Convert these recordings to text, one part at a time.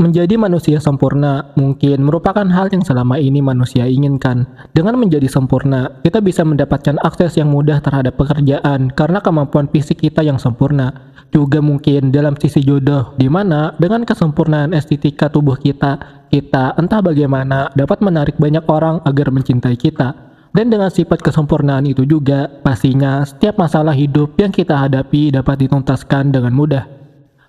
Menjadi manusia sempurna mungkin merupakan hal yang selama ini manusia inginkan. Dengan menjadi sempurna, kita bisa mendapatkan akses yang mudah terhadap pekerjaan karena kemampuan fisik kita yang sempurna. Juga mungkin dalam sisi jodoh, di mana dengan kesempurnaan estetika tubuh kita entah bagaimana dapat menarik banyak orang agar mencintai kita. Dan dengan sifat kesempurnaan itu juga, pastinya setiap masalah hidup yang kita hadapi dapat dituntaskan dengan mudah.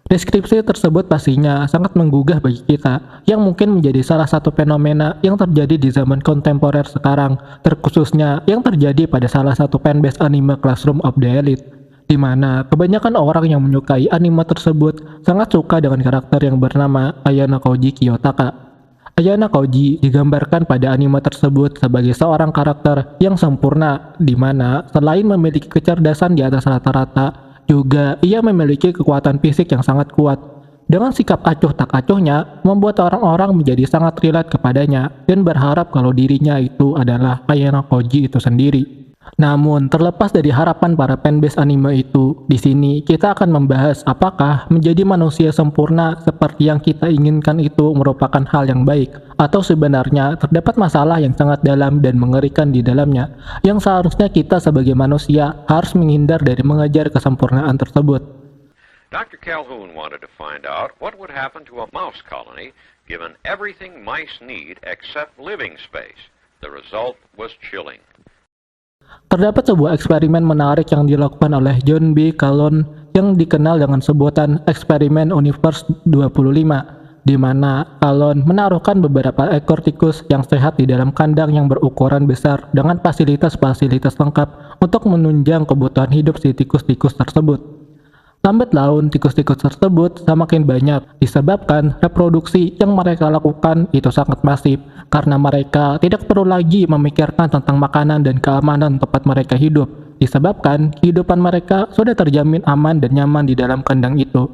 Deskripsi tersebut pastinya sangat menggugah bagi kita, yang mungkin menjadi salah satu fenomena yang terjadi di zaman kontemporer sekarang, terkhususnya yang terjadi pada salah satu fanbase anime Classroom of the Elite, di mana kebanyakan orang yang menyukai anime tersebut sangat suka dengan karakter yang bernama Ayano Koji Kiyotaka. Ayano Koji digambarkan pada anime tersebut sebagai seorang karakter yang sempurna, di mana selain memiliki kecerdasan di atas rata-rata, juga ia memiliki kekuatan fisik yang sangat kuat. Dengan sikap acuh tak acuhnya, membuat orang-orang menjadi sangat relate kepadanya dan berharap kalau dirinya itu adalah Ayano Koji itu sendiri. Namun, terlepas dari harapan para fanbase anime itu, di sini kita akan membahas apakah menjadi manusia sempurna seperti yang kita inginkan itu merupakan hal yang baik, atau sebenarnya terdapat masalah yang sangat dalam dan mengerikan di dalamnya, yang seharusnya kita sebagai manusia harus menghindar dari mengejar kesempurnaan tersebut. Dr. Calhoun wanted to find out what would happen to a mouse colony given everything mice need except living space. The result was chilling. Terdapat sebuah eksperimen menarik yang dilakukan oleh John B. Calhoun yang dikenal dengan sebutan eksperimen Universe 25, di mana Calhoun menaruhkan beberapa ekor tikus yang sehat di dalam kandang yang berukuran besar dengan fasilitas-fasilitas lengkap untuk menunjang kebutuhan hidup si tikus-tikus tersebut. Lambat laun, tikus-tikus tersebut semakin banyak disebabkan reproduksi yang mereka lakukan itu sangat masif karena mereka tidak perlu lagi memikirkan tentang makanan dan keamanan tempat mereka hidup, disebabkan kehidupan mereka sudah terjamin aman dan nyaman di dalam kandang itu.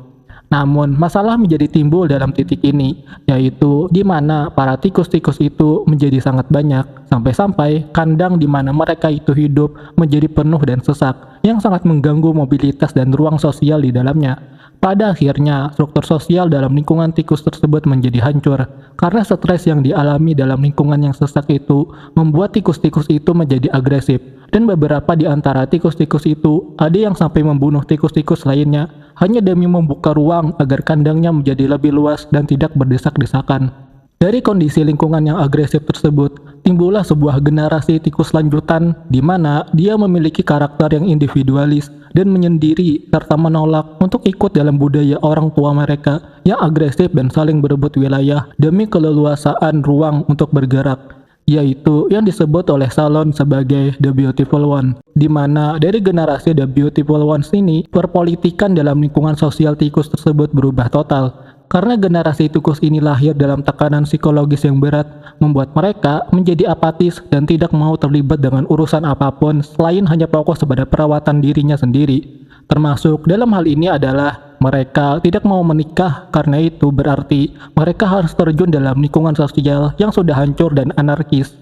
Namun, masalah menjadi timbul dalam titik ini, yaitu di mana para tikus-tikus itu menjadi sangat banyak, sampai-sampai kandang di mana mereka itu hidup menjadi penuh dan sesak, yang sangat mengganggu mobilitas dan ruang sosial di dalamnya. Pada akhirnya, struktur sosial dalam lingkungan tikus tersebut menjadi hancur, karena stres yang dialami dalam lingkungan yang sesak itu membuat tikus-tikus itu menjadi agresif, dan beberapa di antara tikus-tikus itu ada yang sampai membunuh tikus-tikus lainnya hanya demi membuka ruang agar kandangnya menjadi lebih luas dan tidak berdesak-desakan. Dari kondisi lingkungan yang agresif tersebut, timbullah sebuah generasi tikus lanjutan di mana dia memiliki karakter yang individualis dan menyendiri serta menolak untuk ikut dalam budaya orang tua mereka yang agresif dan saling berebut wilayah demi keleluasaan ruang untuk bergerak, yaitu yang disebut oleh Calhoun sebagai The Beautiful One, di mana dari generasi The Beautiful Ones ini, perpolitikan dalam lingkungan sosial tikus tersebut berubah total. Karena generasi tikus ini lahir dalam tekanan psikologis yang berat, membuat mereka menjadi apatis dan tidak mau terlibat dengan urusan apapun selain hanya fokus pada perawatan dirinya sendiri. Termasuk dalam hal ini adalah mereka tidak mau menikah, karena itu berarti mereka harus terjun dalam lingkungan sosial yang sudah hancur dan anarkis.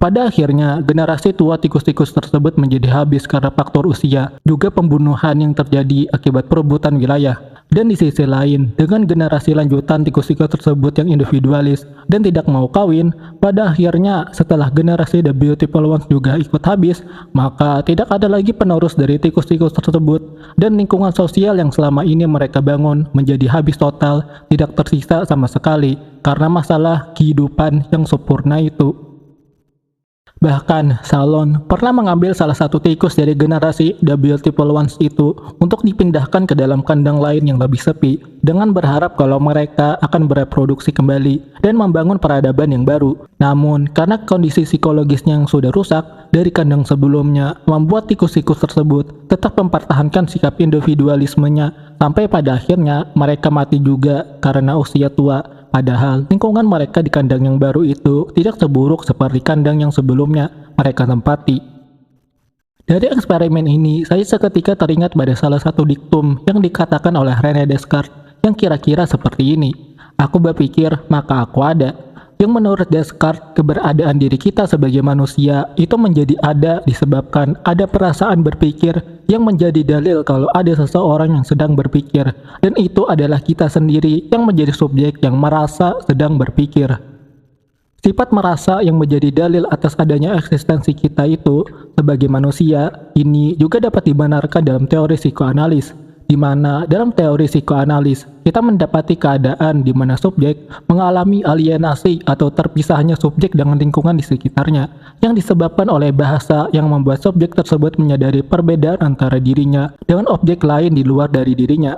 Pada akhirnya, generasi tua tikus-tikus tersebut menjadi habis karena faktor usia, juga pembunuhan yang terjadi akibat perebutan wilayah. Dan di sisi lain, dengan generasi lanjutan tikus-tikus tersebut yang individualis dan tidak mau kawin, pada akhirnya setelah generasi The Beautiful Ones juga ikut habis, maka tidak ada lagi penerus dari tikus-tikus tersebut, dan lingkungan sosial yang selama ini mereka bangun menjadi habis total, tidak tersisa sama sekali karena masalah kehidupan yang sempurna itu. Bahkan, Calhoun pernah mengambil salah satu tikus dari generasi The Beautiful Ones itu untuk dipindahkan ke dalam kandang lain yang lebih sepi, dengan berharap kalau mereka akan bereproduksi kembali dan membangun peradaban yang baru. Namun, karena kondisi psikologisnya yang sudah rusak dari kandang sebelumnya, membuat tikus-tikus tersebut tetap mempertahankan sikap individualismenya, sampai pada akhirnya mereka mati juga karena usia tua. Padahal lingkungan mereka di kandang yang baru itu tidak seburuk seperti kandang yang sebelumnya mereka tempati. Dari eksperimen ini, saya seketika teringat pada salah satu diktum yang dikatakan oleh René Descartes yang kira-kira seperti ini. Aku berpikir, maka aku ada. yang menurut Descartes keberadaan diri kita sebagai manusia itu menjadi ada disebabkan ada perasaan berpikir yang menjadi dalil kalau ada seseorang yang sedang berpikir, dan itu adalah kita sendiri yang menjadi subjek yang merasa sedang berpikir. Sifat merasa yang menjadi dalil atas adanya eksistensi kita itu sebagai manusia ini juga dapat dibenarkan dalam teori psikoanalis, di mana dalam teori psikoanalis kita mendapati keadaan di mana subjek mengalami alienasi atau terpisahnya subjek dengan lingkungan di sekitarnya yang disebabkan oleh bahasa yang membuat subjek tersebut menyadari perbedaan antara dirinya dengan objek lain di luar dari dirinya.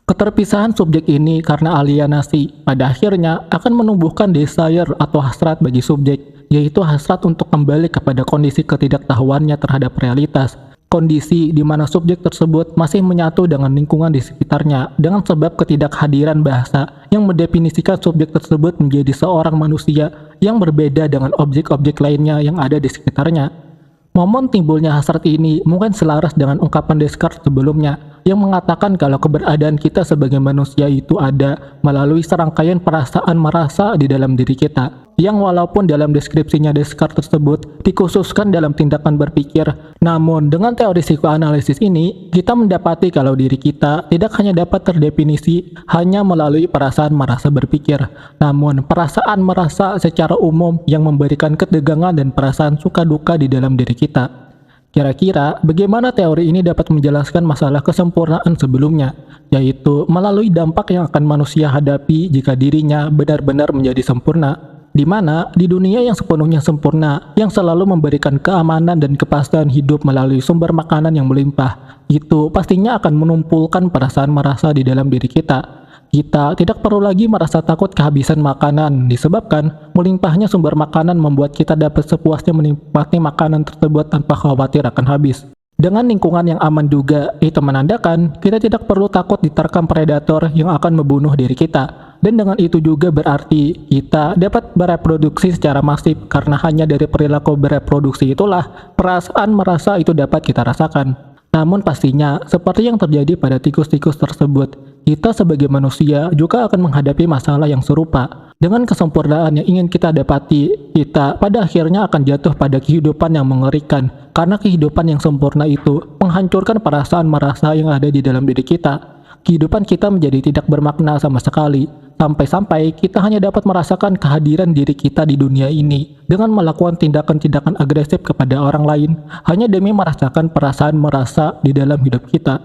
Keterpisahan subjek ini karena alienasi pada akhirnya akan menumbuhkan desire atau hasrat bagi subjek, yaitu hasrat untuk kembali kepada kondisi ketidaktahuannya terhadap realitas. Kondisi di mana subjek tersebut masih menyatu dengan lingkungan di sekitarnya dengan sebab ketidakhadiran bahasa yang mendefinisikan subjek tersebut menjadi seorang manusia yang berbeda dengan objek-objek lainnya yang ada di sekitarnya. Momen timbulnya hasrat ini mungkin selaras dengan ungkapan Descartes sebelumnya yang mengatakan kalau keberadaan kita sebagai manusia itu ada melalui serangkaian perasaan merasa di dalam diri kita, yang walaupun dalam deskripsinya Descartes tersebut dikhususkan dalam tindakan berpikir, namun dengan teori psikoanalisis ini kita mendapati kalau diri kita tidak hanya dapat terdefinisi hanya melalui perasaan merasa berpikir, namun perasaan merasa secara umum yang memberikan ketegangan dan perasaan suka duka di dalam diri kita. Kira-kira bagaimana teori ini dapat menjelaskan masalah kesempurnaan sebelumnya, yaitu melalui dampak yang akan manusia hadapi jika dirinya benar-benar menjadi sempurna, di mana di dunia yang sepenuhnya sempurna, yang selalu memberikan keamanan dan kepastian hidup melalui sumber makanan yang melimpah, itu pastinya akan menumpulkan perasaan merasa di dalam diri kita. Kita tidak perlu lagi merasa takut kehabisan makanan, disebabkan melimpahnya sumber makanan membuat kita dapat sepuasnya menikmati makanan tersebut tanpa khawatir akan habis. Dengan lingkungan yang aman juga, itu menandakan kita tidak perlu takut diterkam predator yang akan membunuh diri kita. Dan dengan itu juga berarti kita dapat bereproduksi secara masif karena hanya dari perilaku bereproduksi itulah perasaan merasa itu dapat kita rasakan. Namun pastinya, seperti yang terjadi pada tikus-tikus tersebut, kita sebagai manusia juga akan menghadapi masalah yang serupa. Dengan kesempurnaan yang ingin kita dapati, kita pada akhirnya akan jatuh pada kehidupan yang mengerikan, karena kehidupan yang sempurna itu menghancurkan perasaan merasa yang ada di dalam diri kita. Kehidupan kita menjadi tidak bermakna sama sekali, sampai-sampai kita hanya dapat merasakan kehadiran diri kita di dunia ini dengan melakukan tindakan-tindakan agresif kepada orang lain hanya demi merasakan perasaan merasa di dalam hidup kita.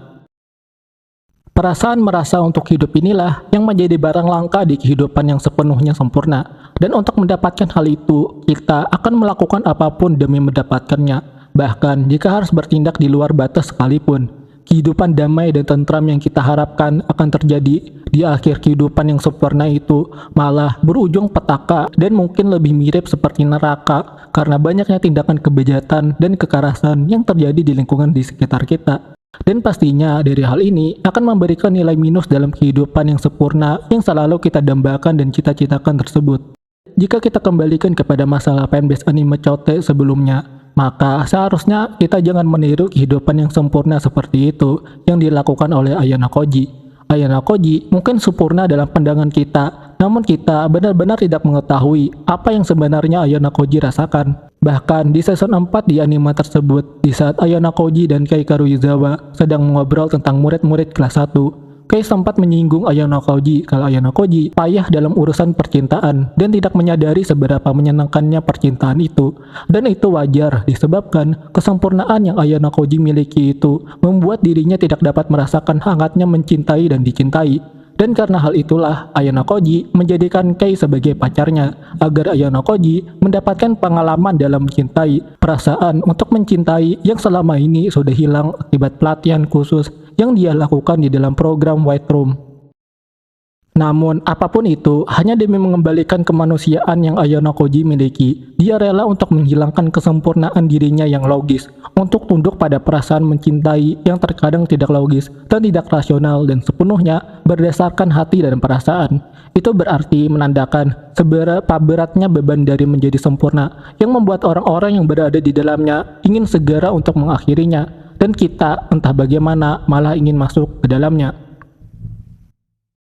Perasaan merasa untuk hidup inilah yang menjadi barang langka di kehidupan yang sepenuhnya sempurna, dan untuk mendapatkan hal itu kita akan melakukan apapun demi mendapatkannya, bahkan jika harus bertindak di luar batas sekalipun. Kehidupan damai dan tentram yang kita harapkan akan terjadi di akhir kehidupan yang sempurna itu malah berujung petaka dan mungkin lebih mirip seperti neraka karena banyaknya tindakan kebejatan dan kekerasan yang terjadi di lingkungan di sekitar kita. Dan pastinya dari hal ini akan memberikan nilai minus dalam kehidupan yang sempurna yang selalu kita dambakan dan cita-citakan tersebut. Jika kita kembalikan kepada masalah fanbase anime Chote sebelumnya, maka seharusnya kita jangan meniru kehidupan yang sempurna seperti itu yang dilakukan oleh Ayano Koji. Ayano Koji mungkin sempurna dalam pandangan kita, namun kita benar-benar tidak mengetahui apa yang sebenarnya Ayano Koji rasakan. Bahkan di season 4 di anime tersebut, di saat Ayano Koji dan Kei Karuizawa sedang mengobrol tentang murid-murid kelas 1, Kei sempat menyinggung Ayano Koji kalau Ayano Koji payah dalam urusan percintaan dan tidak menyadari seberapa menyenangkannya percintaan itu. Dan itu wajar disebabkan kesempurnaan yang Ayano Koji miliki itu membuat dirinya tidak dapat merasakan hangatnya mencintai dan dicintai. Dan karena hal itulah Ayano Koji menjadikan Kei sebagai pacarnya agar Ayano Koji mendapatkan pengalaman dalam mencintai, perasaan untuk mencintai yang selama ini sudah hilang akibat pelatihan khusus yang dia lakukan di dalam program White Room. Namun apapun itu hanya demi mengembalikan kemanusiaan yang Ayano Koji miliki, dia rela untuk menghilangkan kesempurnaan dirinya yang logis untuk tunduk pada perasaan mencintai yang terkadang tidak logis dan tidak rasional dan sepenuhnya berdasarkan hati dan perasaan. Itu berarti menandakan seberapa beratnya beban dari menjadi sempurna yang membuat orang-orang yang berada di dalamnya ingin segera untuk mengakhirinya, dan kita entah bagaimana malah ingin masuk ke dalamnya.